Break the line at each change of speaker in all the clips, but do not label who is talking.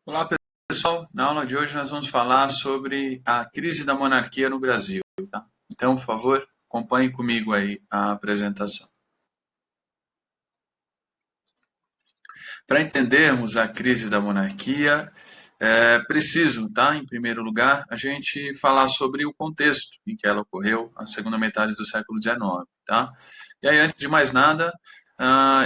Olá, pessoal. Na aula de hoje nós vamos falar sobre a crise da monarquia no Brasil, tá? Então, por favor, acompanhe comigo aí a apresentação. Para entendermos a crise da monarquia, é preciso, tá, em primeiro lugar, a gente falar sobre o contexto em que ela ocorreu, a segunda metade do século XIX, tá? E aí, antes de mais nada,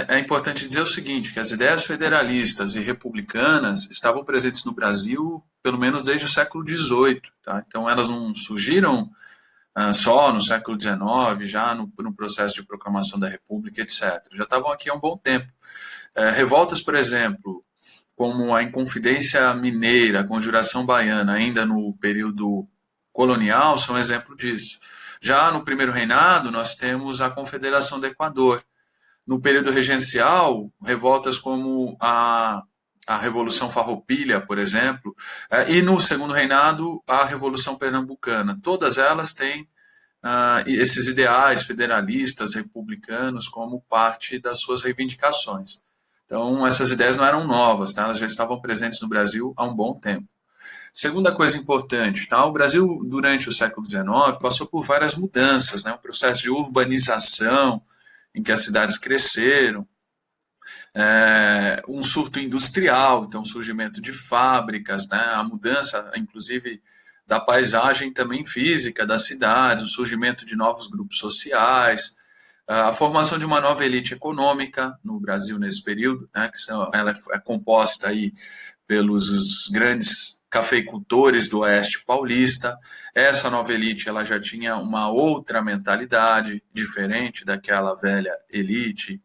é importante dizer o seguinte, que as ideias federalistas e republicanas estavam presentes no Brasil pelo menos desde o século XVIII, tá? Então, elas não surgiram só no século XIX, já no processo de proclamação da República, etc. Já estavam aqui há um bom tempo. Revoltas, por exemplo, como a Inconfidência Mineira, a Conjuração Baiana, ainda no período colonial, são exemplo disso. Já no primeiro reinado, nós temos a Confederação do Equador. No período regencial, revoltas como a Revolução Farroupilha, por exemplo, e no segundo reinado, a Revolução Pernambucana. Todas elas têm esses ideais federalistas, republicanos, como parte das suas reivindicações. Então, essas ideias não eram novas, tá? Elas já estavam presentes no Brasil há um bom tempo. Segunda coisa importante, tá? O Brasil, durante o século XIX, passou por várias mudanças, né? Um processo de urbanização, em que as cidades cresceram, um surto industrial, então surgimento de fábricas, né? A mudança, inclusive, da paisagem também física das cidades, o surgimento de novos grupos sociais, a formação de uma nova elite econômica no Brasil nesse período, né, ela é composta aí pelos grandes cafeicultores do Oeste Paulista. Essa nova elite ela já tinha uma outra mentalidade, diferente daquela velha elite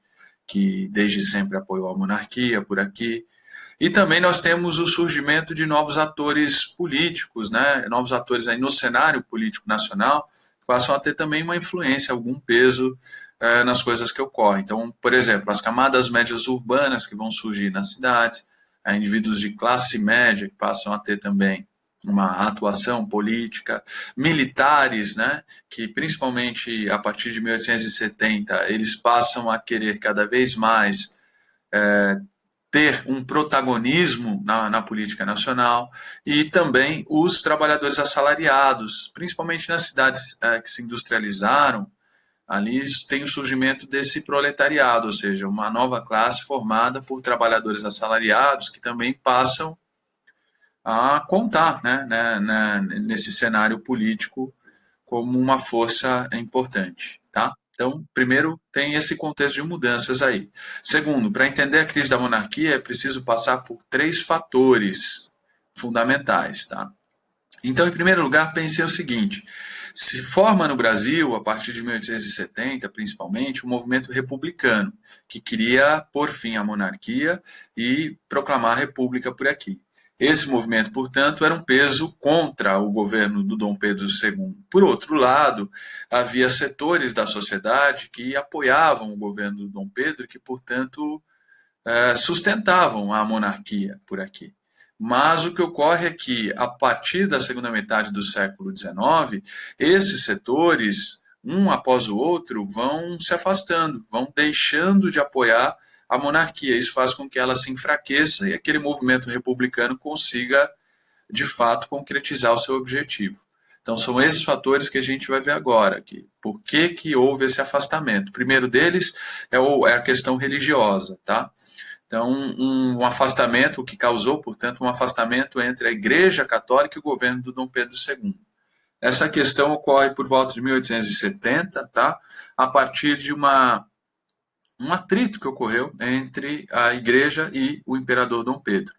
que desde sempre apoiou a monarquia por aqui. E também nós temos o surgimento de novos atores políticos, né? Novos atores aí no cenário político nacional, que passam a ter também uma influência, algum peso nas coisas que ocorrem. Então, por exemplo, as camadas médias urbanas que vão surgir nas cidades, indivíduos de classe média que passam a ter também uma atuação política, militares, né, que principalmente a partir de 1870 eles passam a querer cada vez mais ter um protagonismo na política nacional, e também os trabalhadores assalariados, principalmente nas cidades que se industrializaram, ali tem o surgimento desse proletariado, ou seja, uma nova classe formada por trabalhadores assalariados que também passam a contar, nesse cenário político como uma força importante, tá? Então, primeiro, tem esse contexto de mudanças aí. Segundo, para entender a crise da monarquia, é preciso passar por três fatores fundamentais, tá? Então, em primeiro lugar, pensei o seguinte: se forma no Brasil, a partir de 1870, principalmente, um movimento republicano, que queria pôr fim à monarquia e proclamar a república por aqui. Esse movimento, portanto, era um peso contra o governo do Dom Pedro II. Por outro lado, havia setores da sociedade que apoiavam o governo do Dom Pedro e que, portanto, sustentavam a monarquia por aqui. Mas o que ocorre é que, a partir da segunda metade do século XIX, esses setores, um após o outro, vão se afastando, vão deixando de apoiar a monarquia. Isso faz com que ela se enfraqueça e aquele movimento republicano consiga, de fato, concretizar o seu objetivo. Então, são esses fatores que a gente vai ver agora. Aqui. Por que houve esse afastamento? O primeiro deles é a questão religiosa, tá? Então, um afastamento, o que causou, portanto, um afastamento entre a Igreja Católica e o governo do Dom Pedro II. Essa questão ocorre por volta de 1870, tá? A partir de um atrito que ocorreu entre a Igreja e o imperador Dom Pedro.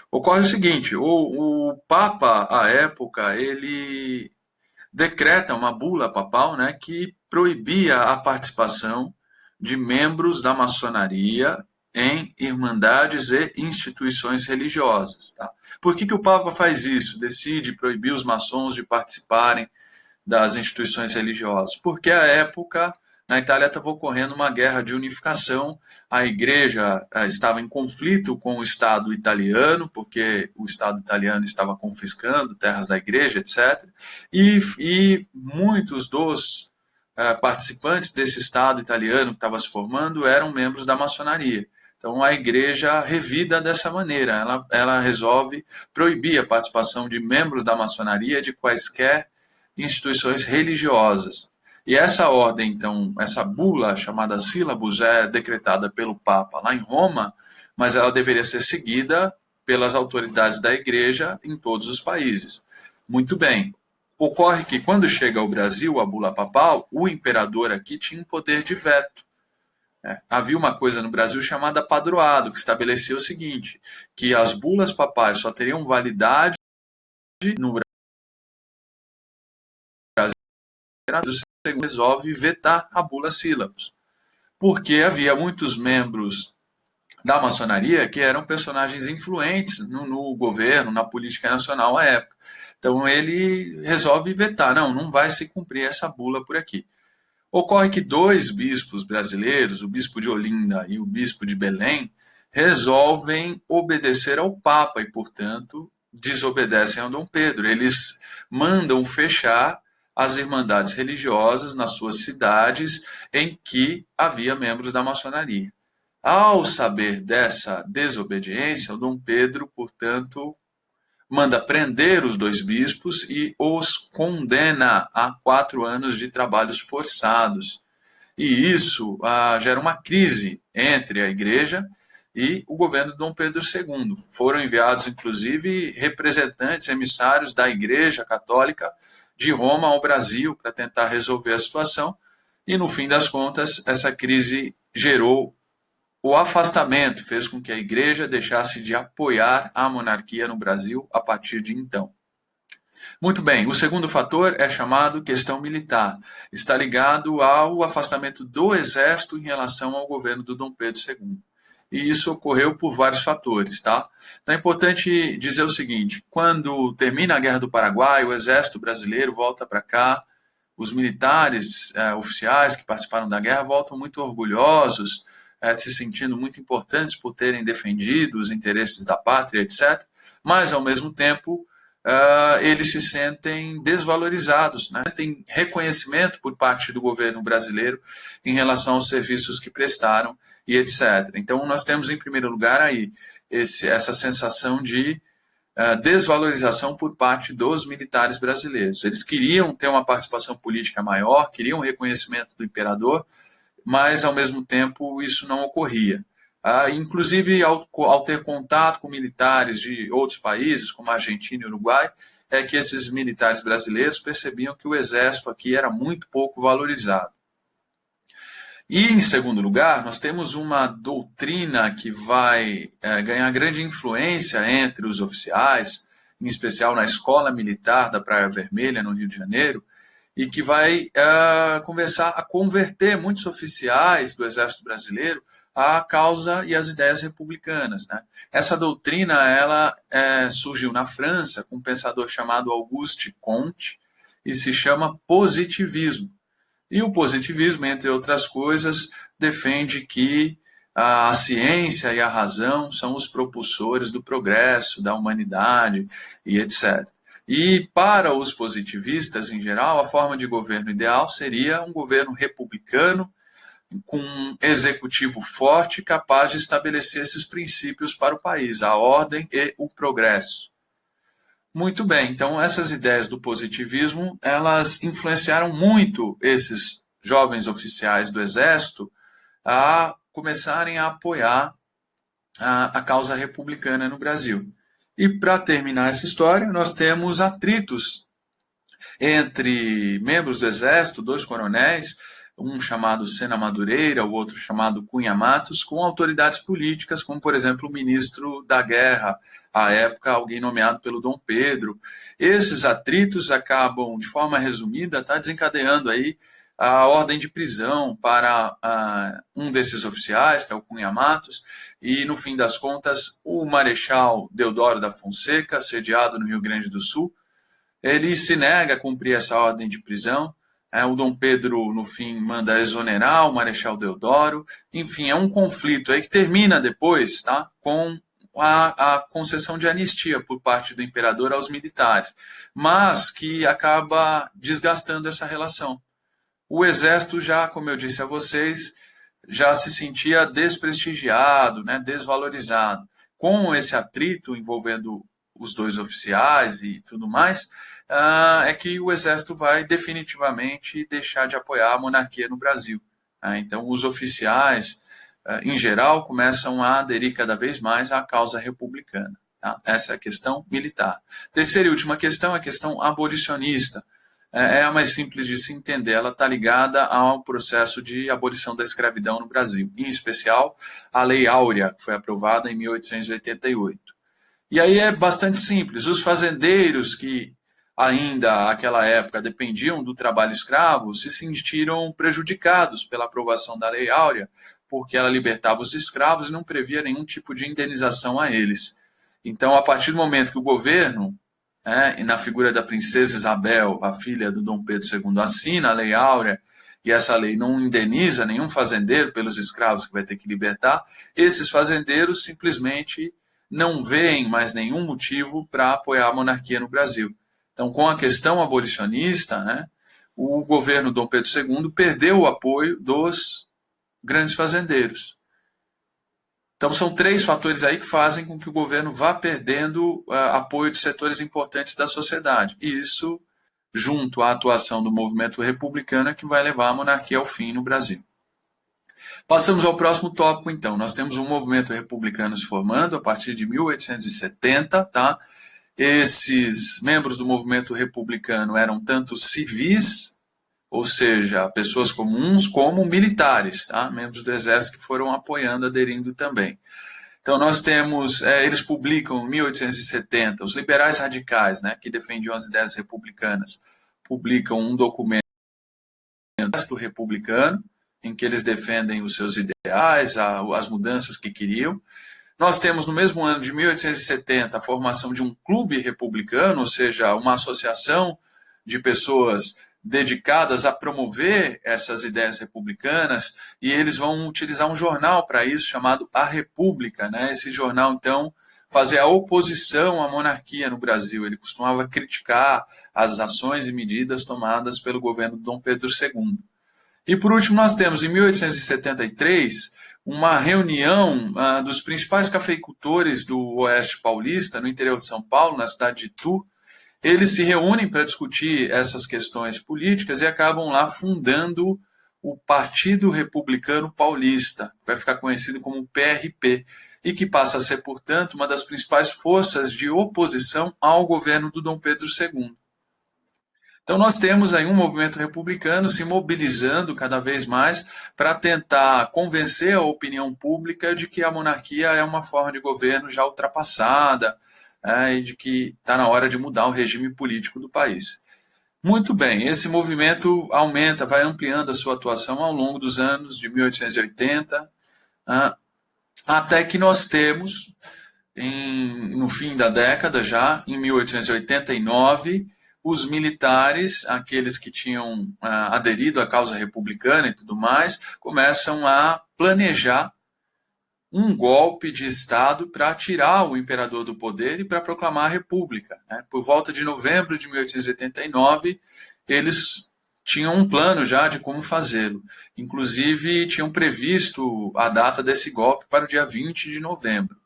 Ocorre o seguinte: o Papa, à época, ele decreta uma bula papal, né, que proibia a participação de membros da maçonaria em irmandades e instituições religiosas. Tá? Por que o Papa faz isso? Decide proibir os maçons de participarem das instituições religiosas? Porque à época na Itália estava ocorrendo uma guerra de unificação, a igreja estava em conflito com o Estado italiano, porque o Estado italiano estava confiscando terras da igreja, etc. E muitos dos participantes desse Estado italiano que estava se formando eram membros da maçonaria. Então, a igreja revida dessa maneira, ela resolve proibir a participação de membros da maçonaria de quaisquer instituições religiosas. E essa ordem, então, essa bula chamada Sílabus é decretada pelo Papa lá em Roma, mas ela deveria ser seguida pelas autoridades da igreja em todos os países. Muito bem. Ocorre que quando chega ao Brasil a bula papal, o imperador aqui tinha um poder de veto. Havia uma coisa no Brasil chamada padroado, que estabelecia o seguinte, que as bulas papais só teriam validade no Brasil, o resolve vetar a bula Sílabus, porque havia muitos membros da maçonaria que eram personagens influentes no governo, na política nacional à época. Então ele resolve vetar, não vai se cumprir essa bula por aqui. Ocorre que dois bispos brasileiros, o bispo de Olinda e o bispo de Belém, resolvem obedecer ao Papa e, portanto, desobedecem ao Dom Pedro. Eles mandam fechar as irmandades religiosas nas suas cidades em que havia membros da maçonaria. Ao saber dessa desobediência, o Dom Pedro, portanto, manda prender os dois bispos e os condena a 4 anos de trabalhos forçados. E isso gera uma crise entre a igreja e o governo de Dom Pedro II. Foram enviados, inclusive, representantes, emissários da Igreja Católica de Roma ao Brasil para tentar resolver a situação. E, no fim das contas, essa crise gerou o afastamento, fez com que a igreja deixasse de apoiar a monarquia no Brasil a partir de então. Muito bem, o segundo fator é chamado questão militar. Está ligado ao afastamento do exército em relação ao governo do Dom Pedro II. E isso ocorreu por vários fatores, tá? Então é importante dizer o seguinte, quando termina a Guerra do Paraguai, o exército brasileiro volta para cá, os militares oficiais que participaram da guerra voltam muito orgulhosos, se sentindo muito importantes por terem defendido os interesses da pátria, etc. Mas, ao mesmo tempo, eles se sentem desvalorizados, né? Tem reconhecimento por parte do governo brasileiro em relação aos serviços que prestaram e etc. Então, nós temos, em primeiro lugar, aí essa sensação de desvalorização por parte dos militares brasileiros. Eles queriam ter uma participação política maior, queriam o reconhecimento do imperador, mas, ao mesmo tempo, isso não ocorria. Inclusive, ao ter contato com militares de outros países, como a Argentina e Uruguai, é que esses militares brasileiros percebiam que o exército aqui era muito pouco valorizado. E, em segundo lugar, nós temos uma doutrina que vai ganhar grande influência entre os oficiais, em especial na Escola Militar da Praia Vermelha, no Rio de Janeiro, e que vai começar a converter muitos oficiais do Exército Brasileiro à causa e às ideias republicanas, né? Essa doutrina ela surgiu na França com um pensador chamado Auguste Comte e se chama positivismo. E o positivismo, entre outras coisas, defende que a ciência e a razão são os propulsores do progresso, da humanidade e etc. E para os positivistas, em geral, a forma de governo ideal seria um governo republicano, com um executivo forte, capaz de estabelecer esses princípios para o país, a ordem e o progresso. Muito bem, então essas ideias do positivismo, elas influenciaram muito esses jovens oficiais do Exército a começarem a apoiar a causa republicana no Brasil. E para terminar essa história, nós temos atritos entre membros do Exército, 2 coronéis, um chamado Sena Madureira, o outro chamado Cunha Matos, com autoridades políticas, como, por exemplo, o ministro da Guerra, à época, alguém nomeado pelo Dom Pedro. Esses atritos acabam, de forma resumida, desencadeando aí a ordem de prisão para um desses oficiais, que é o Cunha Matos, e, no fim das contas, o Marechal Deodoro da Fonseca, sediado no Rio Grande do Sul, ele se nega a cumprir essa ordem de prisão. O Dom Pedro, no fim, manda exonerar o Marechal Deodoro. Enfim, é um conflito aí que termina depois, tá, com a concessão de anistia por parte do imperador aos militares, mas que acaba desgastando essa relação. O Exército já, como eu disse a vocês, já se sentia desprestigiado, né, desvalorizado. Com esse atrito envolvendo os dois oficiais e tudo mais, é que o Exército vai definitivamente deixar de apoiar a monarquia no Brasil. Então, os oficiais, em geral, começam a aderir cada vez mais à causa republicana. Tá? Essa é a questão militar. Terceira e última questão é a questão abolicionista. É a mais simples de se entender, ela está ligada ao processo de abolição da escravidão no Brasil, em especial a Lei Áurea, que foi aprovada em 1888. E aí é bastante simples, os fazendeiros que ainda naquela época dependiam do trabalho escravo se sentiram prejudicados pela aprovação da Lei Áurea, porque ela libertava os escravos e não previa nenhum tipo de indenização a eles. Então, a partir do momento que o governo, e na figura da princesa Isabel, a filha do Dom Pedro II, assina a Lei Áurea, e essa lei não indeniza nenhum fazendeiro pelos escravos que vai ter que libertar, esses fazendeiros simplesmente não veem mais nenhum motivo para apoiar a monarquia no Brasil. Então, com a questão abolicionista, né, o governo Dom Pedro II perdeu o apoio dos grandes fazendeiros. Então, são três fatores aí que fazem com que o governo vá perdendo apoio de setores importantes da sociedade. E isso, junto à atuação do movimento republicano, é que vai levar a monarquia ao fim no Brasil. Passamos ao próximo tópico, então. Nós temos um movimento republicano se formando a partir de 1870, tá? Esses membros do movimento republicano eram tanto civis, ou seja, pessoas comuns, como militares, tá? Membros do Exército que foram apoiando, aderindo também. Então, nós temos, eles publicam em 1870, os liberais radicais, né, que defendiam as ideias republicanas, publicam um documento republicano, em que eles defendem os seus ideais, as mudanças que queriam. Nós temos, no mesmo ano de 1870, a formação de um clube republicano, ou seja, uma associação de pessoas dedicadas a promover essas ideias republicanas, e eles vão utilizar um jornal para isso, chamado A República. Né? Esse jornal, então, fazia a oposição à monarquia no Brasil. Ele costumava criticar as ações e medidas tomadas pelo governo de Dom Pedro II. E, por último, nós temos, em 1873, uma reunião dos principais cafeicultores do Oeste Paulista, no interior de São Paulo, na cidade de Itu. Eles se reúnem para discutir essas questões políticas e acabam lá fundando o Partido Republicano Paulista, que vai ficar conhecido como PRP, e que passa a ser, portanto, uma das principais forças de oposição ao governo do Dom Pedro II. Então, nós temos aí um movimento republicano se mobilizando cada vez mais para tentar convencer a opinião pública de que a monarquia é uma forma de governo já ultrapassada, e de que está na hora de mudar o regime político do país. Muito bem, esse movimento aumenta, vai ampliando a sua atuação ao longo dos anos de 1880, até que nós temos, no fim da década já, em 1889, os militares, aqueles que tinham aderido à causa republicana e tudo mais, começam a planejar um golpe de Estado para tirar o imperador do poder e para proclamar a República. Né? Por volta de novembro de 1889, eles tinham um plano já de como fazê-lo. Inclusive, tinham previsto a data desse golpe para o dia 20 de novembro.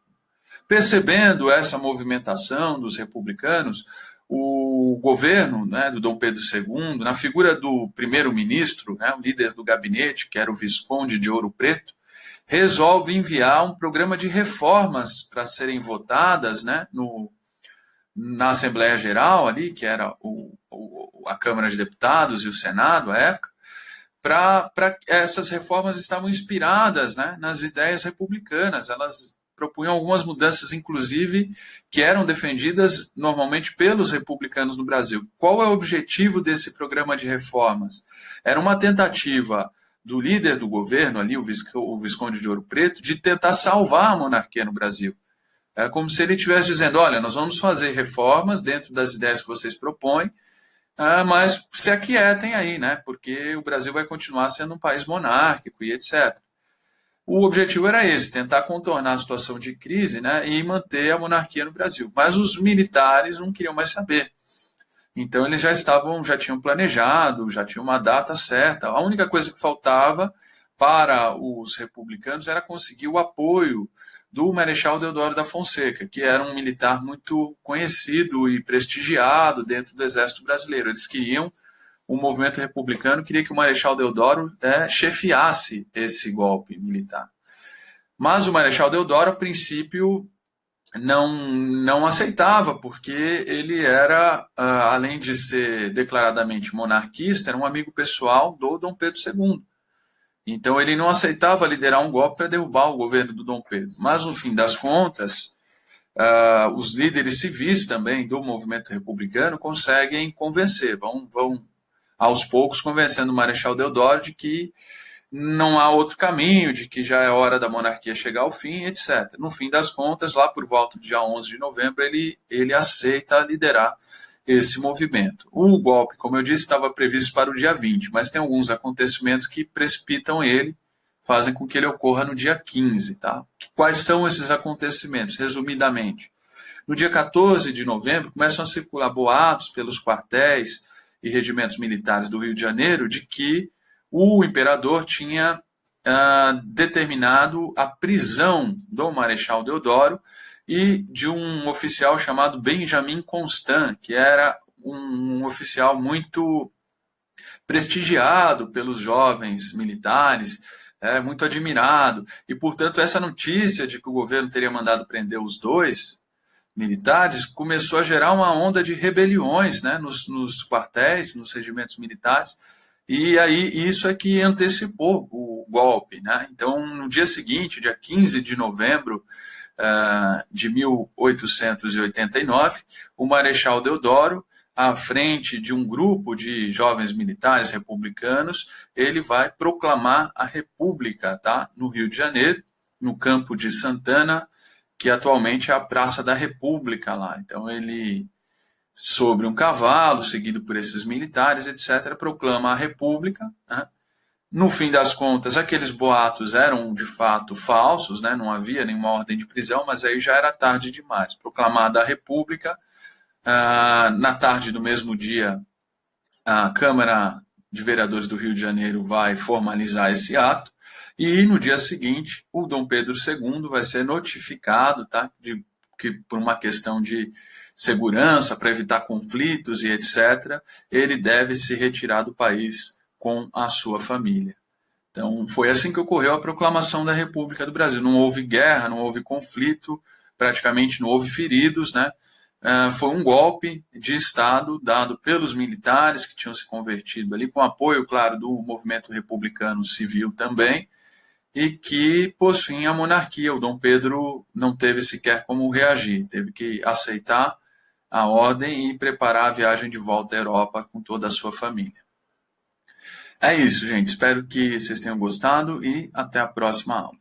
Percebendo essa movimentação dos republicanos, o governo, né, do Dom Pedro II, na figura do primeiro-ministro, né, o líder do gabinete, que era o Visconde de Ouro Preto, resolve enviar um programa de reformas para serem votadas, né, na Assembleia Geral, ali, que era a Câmara de Deputados e o Senado, à época. Essas reformas estavam inspiradas, né, nas ideias republicanas. Elas propunham algumas mudanças, inclusive, que eram defendidas normalmente pelos republicanos no Brasil. Qual é o objetivo desse programa de reformas? Era uma tentativa do líder do governo, ali, o Visconde de Ouro Preto, de tentar salvar a monarquia no Brasil. Era como se ele estivesse dizendo, olha, nós vamos fazer reformas dentro das ideias que vocês propõem, mas se aquietem aí, né? Porque o Brasil vai continuar sendo um país monárquico e etc. O objetivo era esse, tentar contornar a situação de crise, né, e manter a monarquia no Brasil. Mas os militares não queriam mais saber. Então eles já tinham planejado, já tinham uma data certa. A única coisa que faltava para os republicanos era conseguir o apoio do Marechal Deodoro da Fonseca, que era um militar muito conhecido e prestigiado dentro do Exército Brasileiro. Eles queriam, o movimento republicano queria que o Marechal Deodoro chefiasse esse golpe militar. Mas o Marechal Deodoro, a princípio, não aceitava, porque ele era, além de ser declaradamente monarquista, era um amigo pessoal do Dom Pedro II. Então ele não aceitava liderar um golpe para derrubar o governo do Dom Pedro. Mas, no fim das contas, os líderes civis também do movimento republicano conseguem convencer, vão aos poucos convencendo o Marechal Deodoro de que não há outro caminho, de que já é hora da monarquia chegar ao fim, etc. No fim das contas, lá por volta do dia 11 de novembro, ele aceita liderar esse movimento. O golpe, como eu disse, estava previsto para o dia 20, mas tem alguns acontecimentos que precipitam ele, fazem com que ele ocorra no dia 15. Tá? Quais são esses acontecimentos? Resumidamente, no dia 14 de novembro, começam a circular boatos pelos quartéis e regimentos militares do Rio de Janeiro de que o imperador tinha determinado a prisão do Marechal Deodoro e de um oficial chamado Benjamin Constant, que era um oficial muito prestigiado pelos jovens militares, muito admirado. E, portanto, essa notícia de que o governo teria mandado prender os dois militares começou a gerar uma onda de rebeliões, né, nos quartéis, nos regimentos militares, e aí isso é que antecipou o golpe. Né? Então, no dia seguinte, dia 15 de novembro de 1889, o Marechal Deodoro, à frente de um grupo de jovens militares republicanos, ele vai proclamar a República, tá? No Rio de Janeiro, no Campo de Santana, que atualmente é a Praça da República lá. Então ele, sobre um cavalo, seguido por esses militares, etc., proclama a República. Né? No fim das contas, aqueles boatos eram de fato falsos, né? Não havia nenhuma ordem de prisão, mas aí já era tarde demais. Proclamada a República, na tarde do mesmo dia, a Câmara de Vereadores do Rio de Janeiro vai formalizar esse ato, e no dia seguinte, o Dom Pedro II vai ser notificado, tá, que por uma questão de segurança, para evitar conflitos e etc., ele deve se retirar do país com a sua família. Então, foi assim que ocorreu a proclamação da República do Brasil. Não houve guerra, não houve conflito, praticamente não houve feridos, né? Foi um golpe de Estado dado pelos militares que tinham se convertido ali, com apoio, claro, do movimento republicano civil também, e que pôs fim à monarquia. O Dom Pedro não teve sequer como reagir, teve que aceitar a ordem e preparar a viagem de volta à Europa com toda a sua família. É isso, gente. Espero que vocês tenham gostado e até a próxima aula.